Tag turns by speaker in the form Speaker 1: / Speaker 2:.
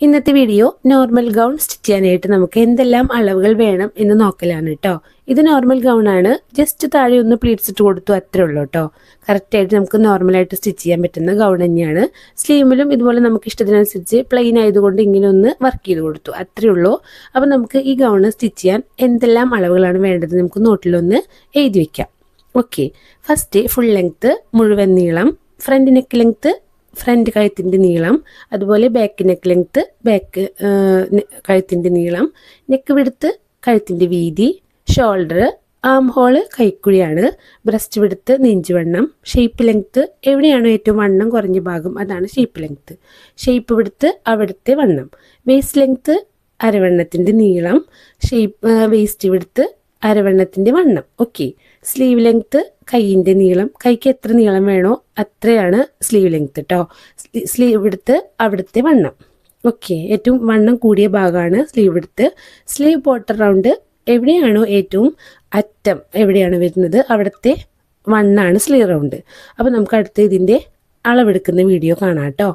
Speaker 1: ഇന്നത്തെ video normal gown stitch ചെയ്യാനായിട്ട് നമുക്ക് എന്തെല്ലാം അളവുകൾ വേണം എന്ന് നോക്കലാണ് കേട്ടോ. ഇത് നോർമൽ ഗൗൺ ആണ്. ജസ്റ്റ് താഴെ ഒന്ന് പ്ലീറ്റ്സ് ഇട്ട് കൊടുത്തു, അത്രേ ഉള്ളൂ കേട്ടോ. കറക്റ്റായിട്ട് നമുക്ക് നോർമലായിട്ട് സ്റ്റിച്ച് ചെയ്യാൻ പറ്റുന്ന ഗൗൺ തന്നെയാണ്. സ്ലീവിലും ഇതുപോലെ നമുക്ക് ഇഷ്ടത്തിനനുസരിച്ച് പ്ലെയിൻ ആയതുകൊണ്ട് ഇങ്ങനെ ഒന്ന് വർക്ക് ചെയ്ത് കൊടുത്തു, അത്രേ ഉള്ളൂ. അപ്പോൾ നമുക്ക് ഈ ഗൗണ് സ്റ്റിച്ച് ചെയ്യാൻ എന്തെല്ലാം അളവുകളാണ് വേണ്ടത് നമുക്ക് നോട്ടിലൊന്ന് എഴുതി വയ്ക്കാം. ഓക്കെ, ഫസ്റ്റ് ഫുൾ ലെങ്ത്ത് മുഴുവൻ നീളം, ഫ്രണ്ട് നെക്ക് ലെങ്ത്ത് ഫ്രണ്ട് കഴുത്തിൻ്റെ നീളം, അതുപോലെ ബാക്ക് നെക്ക് ലെങ്ത്ത് ബാക്ക് കഴുത്തിൻ്റെ നീളം, നെക്ക് വിടുത്ത് കഴുത്തിൻ്റെ വീതി, ഷോൾഡർ, ആം ഹോള് കൈക്കുഴിയാണ്, ബ്രസ്റ്റ് വിടുത്ത് നെഞ്ചുവണ്ണം, ഷേപ്പ് ലെങ്ത്ത് എവിടെയാണോ ഏറ്റവും വണ്ണം കുറഞ്ഞ ഭാഗം അതാണ് ഷേപ്പ് ലെങ്ത്ത്, ഷേപ്പ് വിടുത്ത് അവിടുത്തെ വണ്ണം, വേസ്റ്റ് ലെങ്ത്ത് അരവണ്ണത്തിൻ്റെ നീളം, വേസ്റ്റ് വിടുത്ത് അരവണ്ണത്തിൻ്റെ വണ്ണം. ഓക്കെ, സ്ലീവ് ലെങ്ത്ത് കൈയിൻ്റെ നീളം, കൈക്ക് എത്ര നീളം വേണോ അത്രയാണ് സ്ലീവ് ലെങ്ത്ത് കേട്ടോ. സ്ലീവ് എടുത്ത് അവിടുത്തെ വണ്ണം. ഓക്കെ, ഏറ്റവും വണ്ണം കൂടിയ ഭാഗമാണ് സ്ലീവ് എടുത്ത്. സ്ലീവ് ബോട്ടം റൗണ്ട് എവിടെയാണോ ഏറ്റവും അറ്റം എവിടെയാണ് വരുന്നത് അവിടുത്തെ വണ്ണാണ് സ്ലീവ് റൗണ്ട്. അപ്പോൾ നമുക്ക് അടുത്ത് ഇതിൻ്റെ അളവെടുക്കുന്ന വീഡിയോ കാണാം കേട്ടോ.